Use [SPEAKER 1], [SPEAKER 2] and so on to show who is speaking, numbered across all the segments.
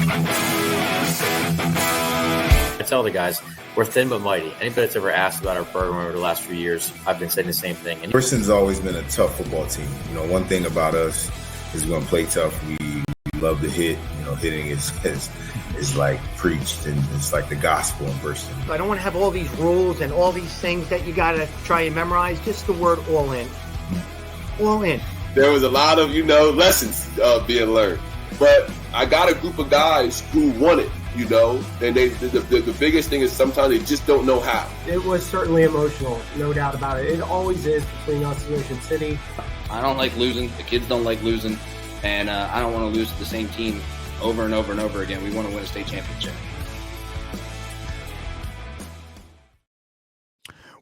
[SPEAKER 1] I tell the guys, we're thin but mighty. Anybody that's ever asked about our program over the last few years, I've been saying the same thing. And
[SPEAKER 2] Spartans always been a tough football team. One thing about us is we're going to play tough. We love to hit. Hitting is like preached, and it's like the gospel in person.
[SPEAKER 3] I don't want to have all these rules and all these things that you got to try and memorize. Just the word all in. All in.
[SPEAKER 4] There was a lot of, lessons being learned. But I got a group of guys who want it, and the biggest thing is sometimes they just don't know how.
[SPEAKER 5] It was certainly emotional, no doubt about it. It always is between us and Ocean City.
[SPEAKER 6] I don't like losing. The kids don't like losing. And I don't want to lose to the same team over and over and over again. We want to win a state championship.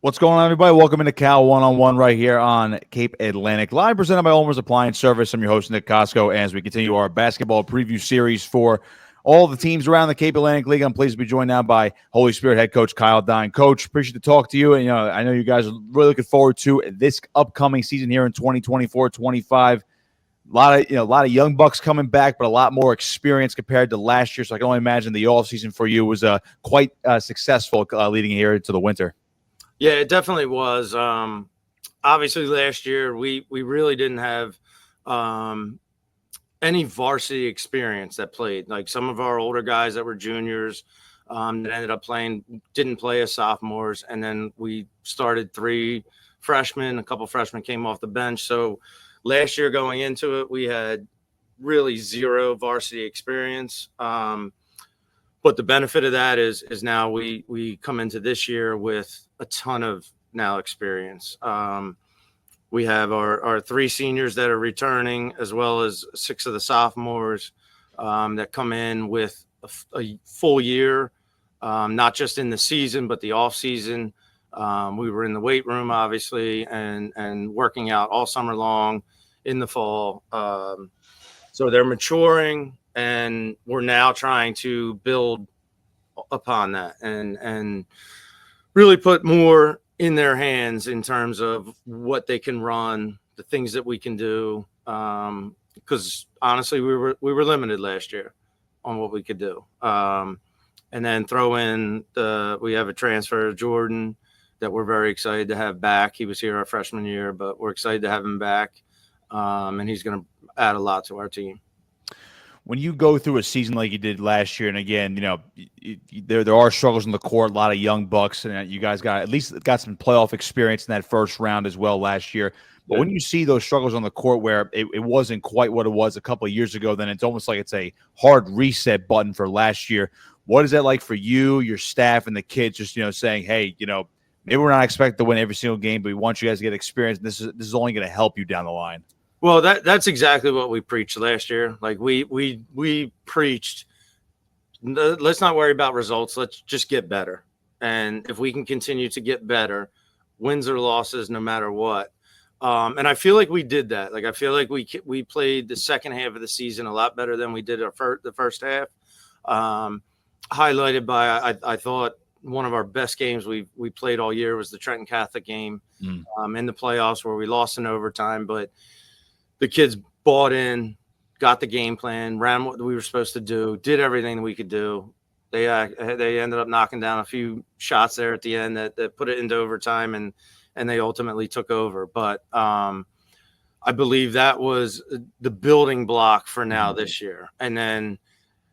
[SPEAKER 7] What's going on, everybody? Welcome into Cal One-on-One right here on Cape Atlantic Live, presented by Ulmer's Appliance Service. I'm your host, Nick Kosko, as we continue our basketball preview series for all the teams around the Cape Atlantic League. I'm pleased to be joined now by Holy Spirit head coach Kyle Dhyne. Coach, appreciate the talk to you. And, I know you guys are really looking forward to this upcoming season here in 2024-25. A lot of young bucks coming back, but a lot more experience compared to last year. So I can only imagine the offseason for you was quite successful leading here into the winter.
[SPEAKER 8] Yeah, it definitely was. Obviously, last year we really didn't have any varsity experience that played. Like some of our older guys that were juniors that ended up didn't play as sophomores, and then we started 3 freshmen. A couple freshmen came off the bench. So last year going into it, we had really 0 varsity experience. But the benefit of that is now we come into this year with a ton of now experience. We have our 3 seniors that are returning, as well as 6 of the sophomores that come in with a full year, not just in the season, but the off season. We were in the weight room, obviously, and working out all summer long in the fall. So they're maturing, and we're now trying to build upon that and really put more in their hands in terms of what they can run, the things that we can do. Because honestly, we were limited last year on what we could do. And then throw in we have a transfer, Jordan, that we're very excited to have back. He was here our freshman year, but we're excited to have him back. And he's going to add a lot to our team.
[SPEAKER 7] When you go through a season like you did last year, and again, there are struggles in the court, a lot of young bucks, and you guys got some playoff experience in that first round as well last year. But when you see those struggles on the court where it wasn't quite what it was a couple of years ago, then it's almost like it's a hard reset button for last year. What is that like for you, your staff, and the kids just, saying, hey, maybe we're not expected to win every single game, but we want you guys to get experience. This is only going to help you down the line.
[SPEAKER 8] Well, that's exactly what we preached last year. Like we preached, let's not worry about results. Let's just get better. And if we can continue to get better, wins or losses, no matter what. And I feel like we did that. Like I feel like we played the second half of the season a lot better than we did the first half. Highlighted by I thought one of our best games we played all year was the Trenton Catholic game in the playoffs, where we lost in overtime, but the kids bought in, got the game plan, ran what we were supposed to do, did everything we could do. They ended up knocking down a few shots there at the end that put it into overtime, and they ultimately took over. But I believe that was the building block for now this year. And then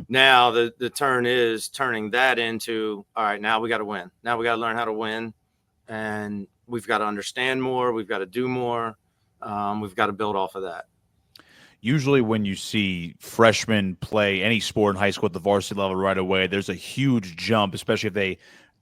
[SPEAKER 8] now the turn is turning that into, all right, now we got to win. Now we got to learn how to win, and we've got to understand more. We've got to do more. We've got to build off of that.
[SPEAKER 7] Usually when you see freshmen play any sport in high school at the varsity level right away, there's a huge jump, especially if they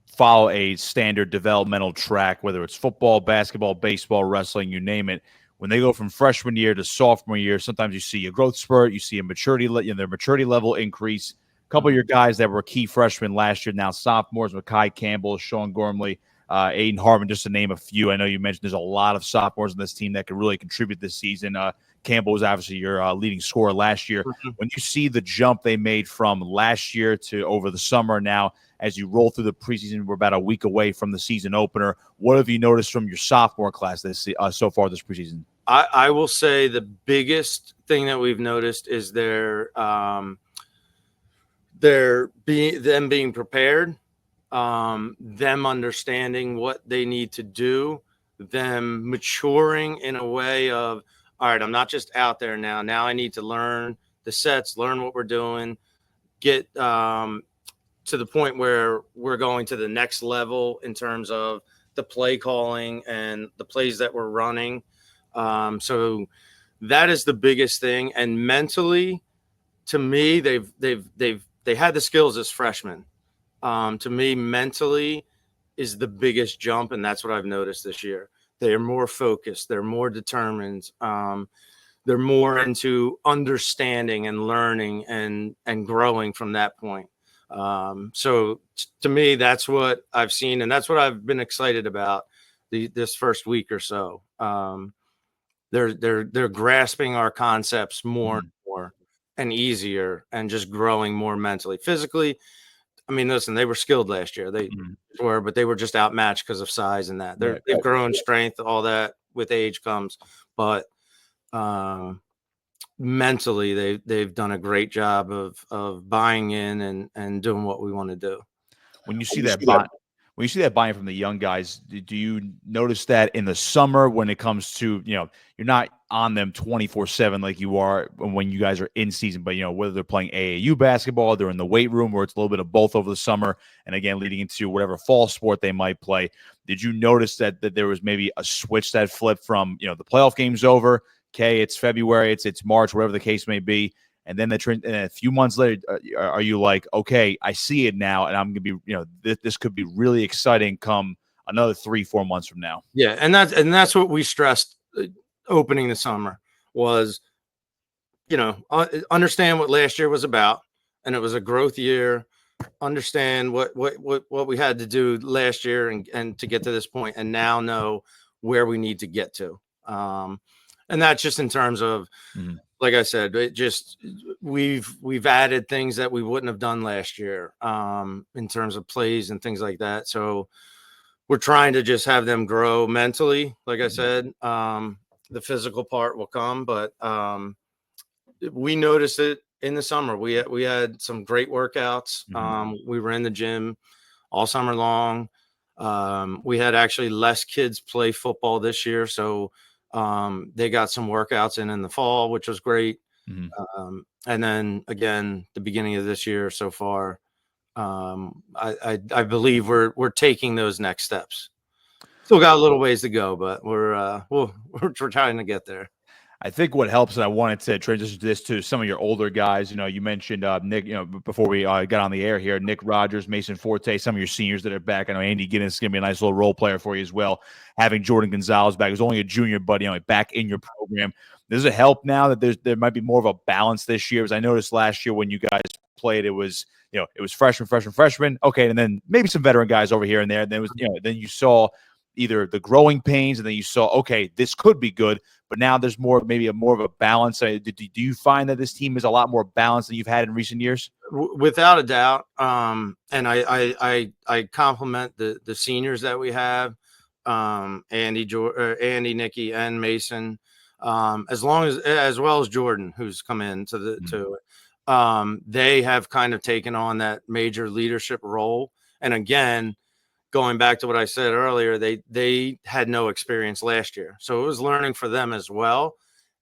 [SPEAKER 7] follow a standard developmental track, whether it's football, basketball, baseball, wrestling, you name it. When they go from freshman year to sophomore year, sometimes you see a growth spurt, you see a their maturity level increase. A couple of your guys that were key freshmen last year, now sophomores, Makai Campbell, Sean Gormley, Aiden Harmon, just to name a few. I know you mentioned there's a lot of sophomores in this team that could really contribute this season. Campbell was obviously your leading scorer last year. Mm-hmm. When you see the jump they made from last year to over the summer now, as you roll through the preseason, we're about a week away from the season opener. What have you noticed from your sophomore class so far this preseason?
[SPEAKER 8] I will say the biggest thing that we've noticed is their them being prepared, them understanding what they need to do, them maturing in a way of, all right, I'm not just out there now. Now I need to learn the sets, learn what we're doing, get to the point where we're going to the next level in terms of the play calling and the plays that we're running. So that is the biggest thing. And mentally, to me, they had the skills as freshmen. To me, mentally is the biggest jump, and that's what I've noticed this year. They are more focused. They're more determined. They're more into understanding and learning and growing from that point. So to me, that's what I've seen, and that's what I've been excited about this first week or so. They're grasping our concepts more and more and easier, and just growing more mentally. Physically, I mean, listen, they were skilled last year. They were, but they were just outmatched because of size and that. They've grown strength, all that with age comes, but mentally they've done a great job of buying in and doing what we want to do.
[SPEAKER 7] When you see that buy-in from the young guys, do you notice that in the summer when it comes to, you're not on them 24/7 like you are when you guys are in season, but whether they're playing AAU basketball, they're in the weight room, or it's a little bit of both over the summer, and again leading into whatever fall sport they might play. Did you notice that there was maybe a switch that flipped from the playoff game's over, okay, it's February, it's March, whatever the case may be, and then and a few months later, are you like, okay, I see it now, and I'm gonna be, this could be really exciting come another 3-4 months from now?
[SPEAKER 8] Yeah, and that's what we stressed opening the summer was, understand what last year was about, and it was a growth year. Understand what we had to do last year and to get to this point, and now know where we need to get to. And that's just in terms of, like I said, we've added things that we wouldn't have done last year, in terms of plays and things like that. So we're trying to just have them grow mentally. Like I said, the physical part will come, but we noticed it in the summer. We had some great workouts. We were in the gym all summer long. We had actually less kids play football this year, so they got some workouts in the fall, which was great. And then again, the beginning of this year so far, I believe we're taking those next steps. Still got a little ways to go, but we're trying to get there.
[SPEAKER 7] I think what helps, and I wanted to transition this to some of your older guys. You mentioned Nick, before we got on the air here, Nick Rogers, Mason Forte, some of your seniors that are back. I know Andy Giddens is going to be a nice little role player for you as well. Having Jordan Gonzalez back, who's only a junior, but back in your program. Does it help now that there might be more of a balance this year? Because I noticed last year when you guys played, it was it was freshman. Okay, and then maybe some veteran guys over here and there. And then it was then you saw either the growing pains, and then you saw, okay, this could be good, but now there's maybe more of a balance. Do you find that this team is a lot more balanced than you've had in recent years?
[SPEAKER 8] Without a doubt. And I compliment the seniors that we have, Andy, Nikki, and Mason, as well as Jordan, who's come in to it. They have kind of taken on that major leadership role. And again, going back to what I said earlier, they had no experience last year, so it was learning for them as well.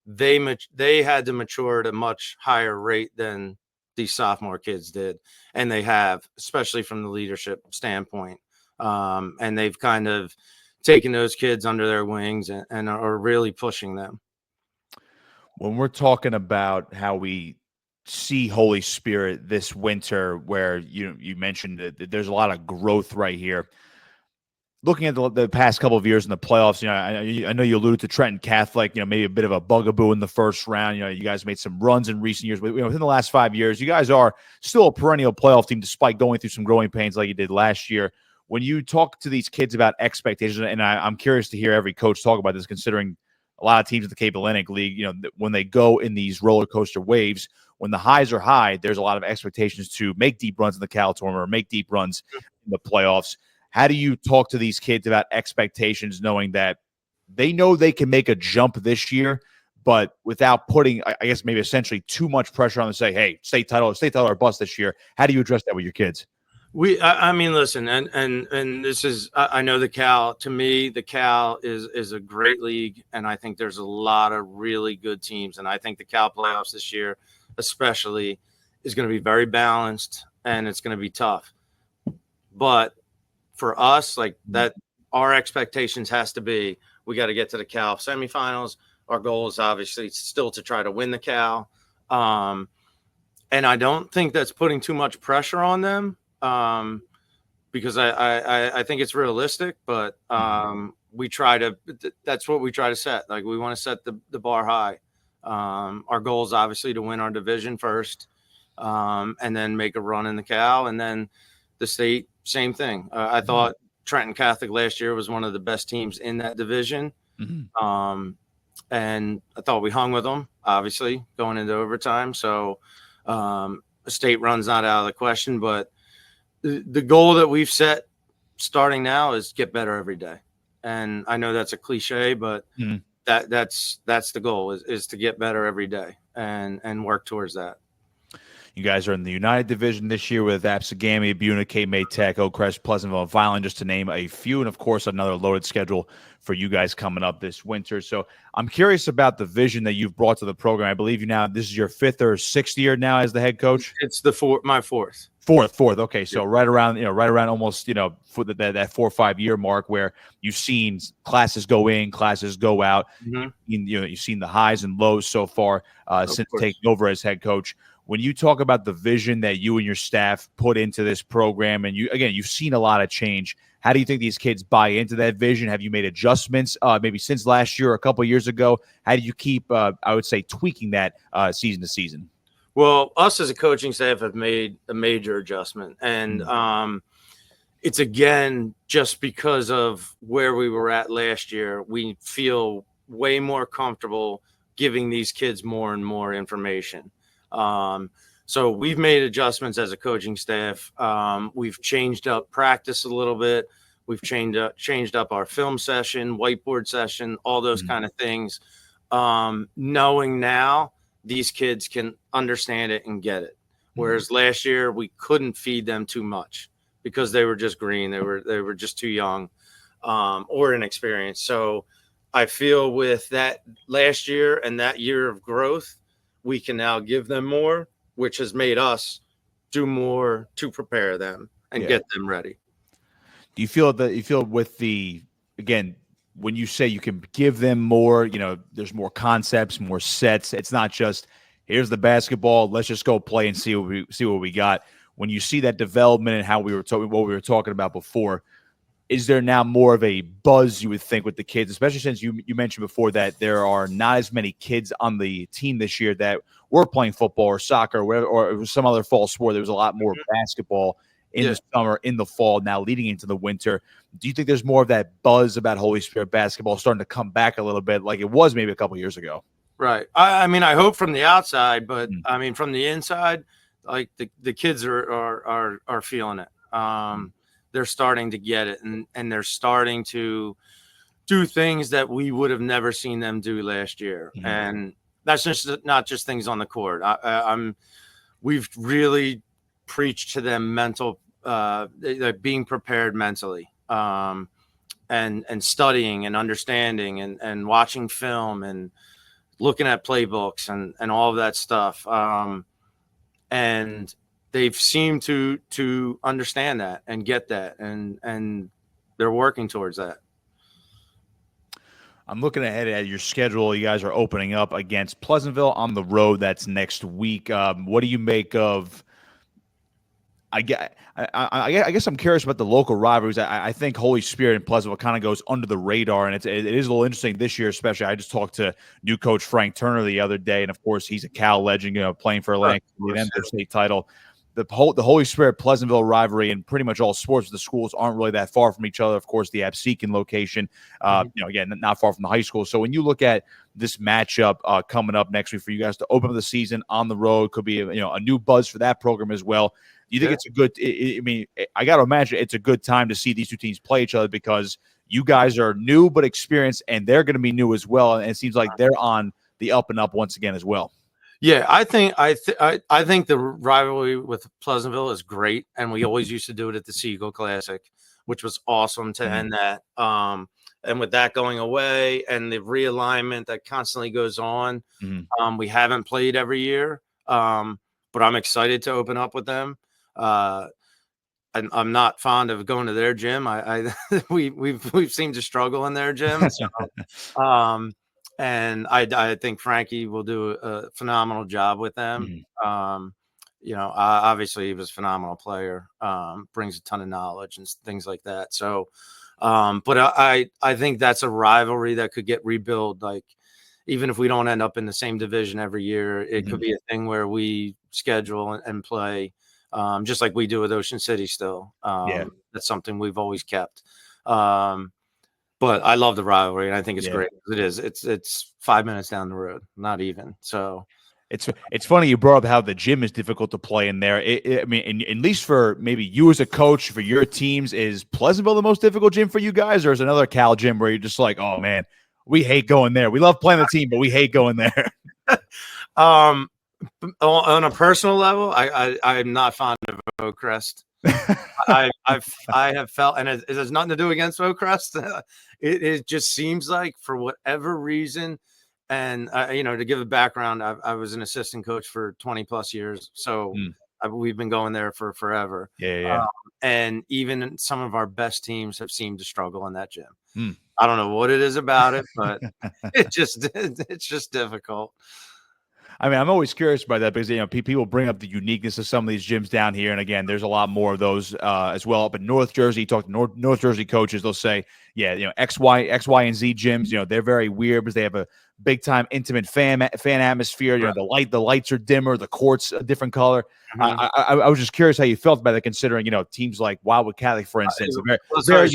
[SPEAKER 8] They had to mature at a much higher rate than these sophomore kids did, and they have, especially from the leadership standpoint. And they've kind of taken those kids under their wings and are really pushing them.
[SPEAKER 7] When we're talking about how we see Holy Spirit this winter, where you mentioned that there's a lot of growth right here. Looking at the past couple of years in the playoffs, I know you alluded to Trenton Catholic, maybe a bit of a bugaboo in the first round. You guys made some runs in recent years, but within the last 5 years, you guys are still a perennial playoff team despite going through some growing pains like you did last year. When you talk to these kids about expectations, and I'm curious to hear every coach talk about this, considering a lot of teams in the Cape Atlantic League, when they go in these roller coaster waves, when the highs are high, there's a lot of expectations to make deep runs in the Cal tournament or make deep runs in the playoffs. How do you talk to these kids about expectations, knowing that they know they can make a jump this year, but without putting, I guess, maybe essentially too much pressure on them to say, hey, state title or bust this year. How do you address that with your kids?
[SPEAKER 8] I mean, listen, and this is, I know the Cal, to me, the Cal is a great league, and I think there's a lot of really good teams, and I think the Cal playoffs this year, especially, is going to be very balanced, and it's going to be tough. But for us, like that, our expectations has to be, we got to get to the Cal semifinals. Our goal is obviously still to try to win the Cal. And I don't think that's putting too much pressure on them. Because I think it's realistic, but we try to, that's what we try to set. Like we want to set the bar high. Our goal is obviously to win our division first, and then make a run in the Cal, and then the state, same thing. I thought Trenton Catholic last year was one of the best teams in that division. And I thought we hung with them, obviously, going into overtime. So a state run's not out of the question, but the goal that we've set starting now is get better every day. And I know that's a cliche, but that's the goal is to get better every day and work towards that.
[SPEAKER 7] You guys are in the United Division this year with Absegami, Buna, Cape May Tech, Oakcrest, Pleasantville, and Violin, just to name a few. And, of course, another loaded schedule for you guys coming up this winter. So I'm curious about the vision that you've brought to the program. I believe this is your 5th or 6th year now as the head coach?
[SPEAKER 8] It's my 4th.
[SPEAKER 7] Fourth. Okay. So right around almost, for that 4 or 5 year mark where you've seen classes go in, classes go out. You've seen the highs and lows so far since taking over as head coach. When you talk about the vision that you and your staff put into this program, and you've seen a lot of change, how do you think these kids buy into that vision? Have you made adjustments maybe since last year or a couple of years ago? How do you keep, I would say, tweaking that season to season?
[SPEAKER 8] Well, us as a coaching staff have made a major adjustment, and it's again just because of where we were at last year. We feel way more comfortable giving these kids more and more information. So we've made adjustments as a coaching staff. We've changed up practice a little bit. We've changed up our film session, whiteboard session, all those kind of things. Knowing now these kids can understand it and get it. Whereas last year we couldn't feed them too much because they were just green. They were just too young, or inexperienced. So I feel with that last year and that year of growth, we can now give them more, which has made us do more to prepare them and get them ready.
[SPEAKER 7] Do you feel with again, when you say you can give them more, there's more concepts, more sets. It's not just here's the basketball, let's just go play and see what we got. When you see that development and how what we were talking about before, is there now more of a buzz, you would think, with the kids, especially since you mentioned before that there are not as many kids on the team this year that were playing football or soccer or some other fall sport? There was a lot more basketball in the summer, in the fall, now leading into the winter. Do you think there's more of that buzz about Holy Spirit basketball starting to come back a little bit like it was maybe a couple years ago?
[SPEAKER 8] Right. I mean, I hope from the outside, but I mean, from the inside, like the kids are feeling it. They're starting to get it, and they're starting to do things that we would have never seen them do last year. And that's just not just things on the court. We've really preached to them mental, being prepared mentally, and studying and understanding and watching film and looking at playbooks and all of that stuff. And they've seemed to understand that and get that, and they're working towards that.
[SPEAKER 7] I'm looking ahead at your schedule. You guys are opening up against Pleasantville on the road. That's next week. What do you make of? I guess I'm curious about the local rivalries. I think Holy Spirit and Pleasantville kind of goes under the radar, and it is a little interesting this year, especially. I just talked to new coach Frank Turner the other day, and of course he's a Cal legend, playing for Atlantic, their state title. The Holy Spirit Pleasantville rivalry in pretty much all sports, the schools aren't really that far from each other. Of course, the Absecon location, again, not far from the high school. So when you look at this matchup coming up next week for you guys to open up the season on the road, could be a new buzz for that program as well. Do you think it's a good? I mean, I got to imagine it's a good time to see these two teams play each other because you guys are new but experienced, and they're going to be new as well. And it seems like they're on the up and up once again as well.
[SPEAKER 8] Yeah, I think the rivalry with Pleasantville is great, and we always used to do it at the Seagull Classic, which was awesome to end that. And with that going away and the realignment that constantly goes on, we haven't played every year, but I'm excited to open up with them. I'm not fond of going to their gym. We've seemed to struggle in their gym. So, and I think Frankie will do a phenomenal job with them. Obviously he was a phenomenal player, brings a ton of knowledge and things like that. So, but I think that's a rivalry that could get rebuilt. Like, even if we don't end up in the same division every year, it could be a thing where we schedule and play, just like we do with Ocean City still. That's something we've always kept. But I love the rivalry, and I think it's great. It is. It's 5 minutes down the road, not even. So
[SPEAKER 7] it's funny you brought up how the gym is difficult to play in there. I mean, at least for maybe you as a coach for your teams, is Pleasantville the most difficult gym for you guys, or is another Cal gym where you're just like, oh man, we hate going there. We love playing the team, but we hate going there.
[SPEAKER 8] On a personal level, I'm not fond of Oakcrest. I have felt, and it has nothing to do against Oakcrest. It just seems like, for whatever reason, and to give a background, I was an assistant coach for 20 plus years, so we've been going there for forever. And even some of our best teams have seemed to struggle in that gym. I don't know what it is about it, but it's just difficult.
[SPEAKER 7] I mean, I'm always curious about that because, people bring up the uniqueness of some of these gyms down here. And again, there's a lot more of those as well. Up in North Jersey, you talk to North Jersey coaches, they'll say, X, Y, and Z gyms, they're very weird because they have a big time intimate fan atmosphere. The lights are dimmer, the court's a different color. I was just curious how you felt about it, considering, teams like Wildwood Catholic, for instance, very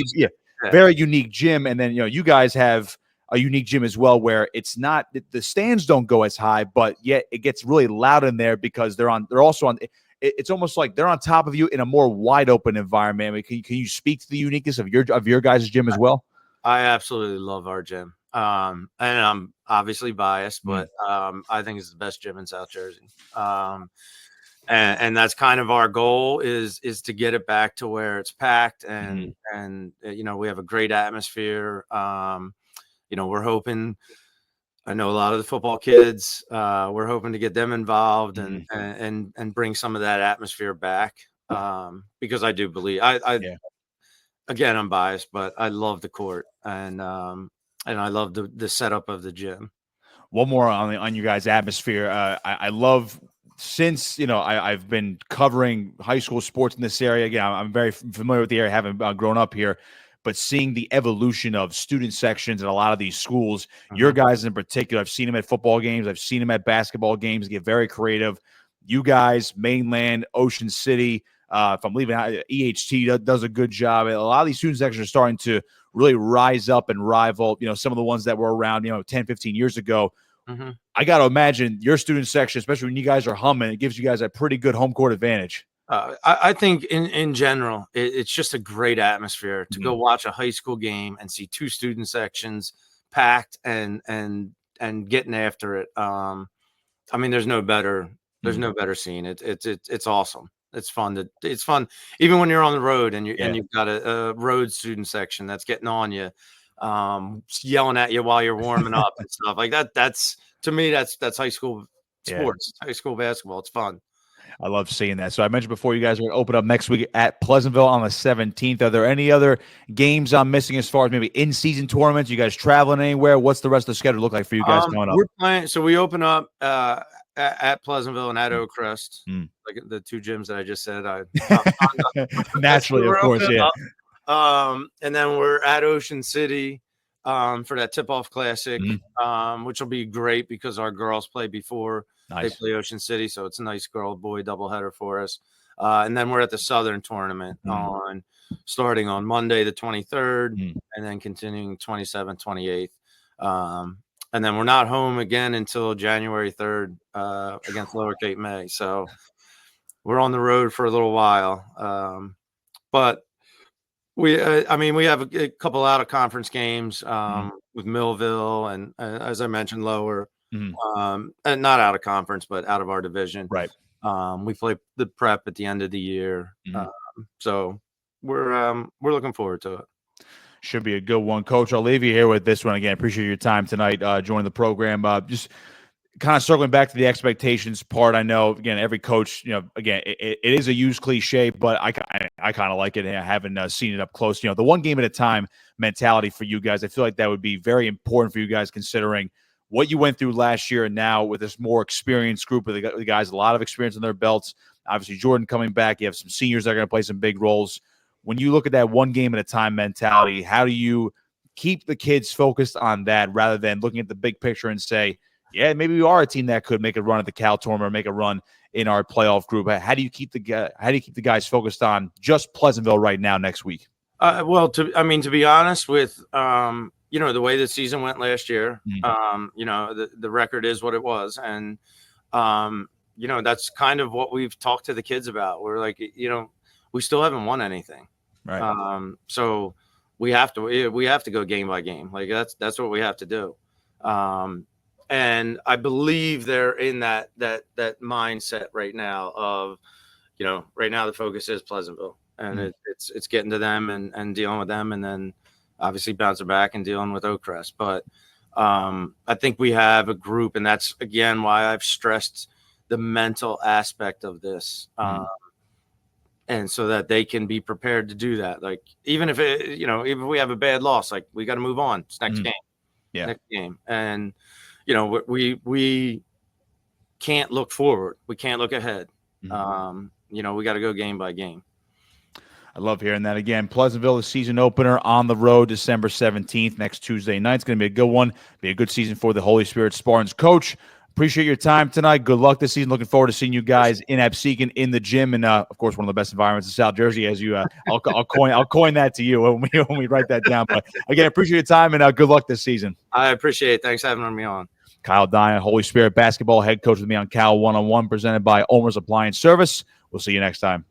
[SPEAKER 7] unique gym. And then, you guys have a unique gym as well, where it's not, the stands don't go as high, but yet it gets really loud in there because they're also on. It's almost like they're on top of you in a more wide open environment. I mean, can you speak to the uniqueness of your guys' gym as well?
[SPEAKER 8] I absolutely love our gym. And I'm obviously biased, but I think it's the best gym in South Jersey. And that's kind of our goal is to get it back to where it's packed and we have a great atmosphere. We're hoping, I know a lot of the football kids, we're hoping to get them involved and bring some of that atmosphere back. Because I do believe again, I'm biased, but I love the court and I love the setup of the gym.
[SPEAKER 7] One more on you guys' atmosphere. I love, since I've been covering high school sports in this area. Again, I'm very familiar with the area, having grown up here. But seeing the evolution of student sections in a lot of these schools, your guys in particular, I've seen them at football games, I've seen them at basketball games, get very creative. You guys, Mainland, Ocean City, if I'm leaving out, EHT does a good job. A lot of these student sections are starting to really rise up and rival, some of the ones that were around, 10, 15 years ago. I got to imagine your student section, especially when you guys are humming, it gives you guys a pretty good home court advantage.
[SPEAKER 8] I think in general, it's just a great atmosphere to go watch a high school game and see two student sections packed and getting after it. I mean, there's no better scene. It's awesome. It's fun even when you're on the road and you've got a road student section that's getting on you, yelling at you while you're warming up and stuff like that. That's, to me, that's high school sports, high school basketball. It's fun.
[SPEAKER 7] I love seeing that. So I mentioned before, you guys are going to open up next week at Pleasantville on the 17th. Are there any other games I'm missing as far as maybe in-season tournaments? You guys traveling anywhere? What's the rest of the schedule look like for you guys coming up?
[SPEAKER 8] We're playing. So we open up at Pleasantville and at Oakcrest, like the two gyms that I just said.
[SPEAKER 7] Naturally, of course, yeah.
[SPEAKER 8] And then we're at Ocean City for that tip-off classic, which will be great because our girls play before. Nice. They play Ocean City, so it's a nice girl-boy doubleheader for us. And then we're at the Southern Tournament starting on Monday the 23rd, and then continuing 27th, 28th. And then we're not home again until January 3rd against Lower Cape May. So we're on the road for a little while. But we have a couple out of conference games with Millville and, as I mentioned, Lower. And not out of conference, but out of our division.
[SPEAKER 7] Right.
[SPEAKER 8] We play the prep at the end of the year. So we're looking forward to it.
[SPEAKER 7] Should be a good one. Coach, I'll leave you here with this one again. Appreciate your time tonight, joining the program. Just kind of circling back to the expectations part. I know, again, every coach, again, it is a used cliche, but I kind of like it. I haven't seen it up close. The one game at a time mentality for you guys, I feel like that would be very important for you guys, considering what you went through last year, and now with this more experienced group of the guys, a lot of experience in their belts. Obviously, Jordan coming back. You have some seniors that are going to play some big roles. When you look at that one game at a time mentality, how do you keep the kids focused on that rather than looking at the big picture and say, yeah, maybe we are a team that could make a run at the Cal tournament or make a run in our playoff group? How do you keep the guys focused on just Pleasantville right now next week?
[SPEAKER 8] To be honest with, the way the season went last year, the record is what it was. And, that's kind of what we've talked to the kids about. We're like, we still haven't won anything.
[SPEAKER 7] Right.
[SPEAKER 8] So we have to go game by game. Like that's what we have to do. And I believe they're in that mindset right now of, right now the focus is Pleasantville, and it's getting to them and dealing with them, and then obviously bouncing back and dealing with Oakcrest. But I think we have a group, and that's again why I've stressed the mental aspect of this. And so that they can be prepared to do that. Like, even if even if we have a bad loss, like, we got to move on. It's next game.
[SPEAKER 7] Yeah.
[SPEAKER 8] Next game. And, we can't look forward. We can't look ahead. We got to go game by game.
[SPEAKER 7] I love hearing that. Again, Pleasantville, the season opener on the road, December 17th, next Tuesday night. It's going to be a good one. Be a good season for the Holy Spirit Spartans. Coach, appreciate your time tonight. Good luck this season. Looking forward to seeing you guys in Absecon in the gym, and of course, one of the best environments in South Jersey. As you, I'll coin that to you when we write that down. But again, appreciate your time, and good luck this season.
[SPEAKER 8] I appreciate it. Thanks for having me on.
[SPEAKER 7] Kyle Dhyne, Holy Spirit basketball head coach with me on Cal 1-on-1, presented by Ulmer's Appliance Service. We'll see you next time.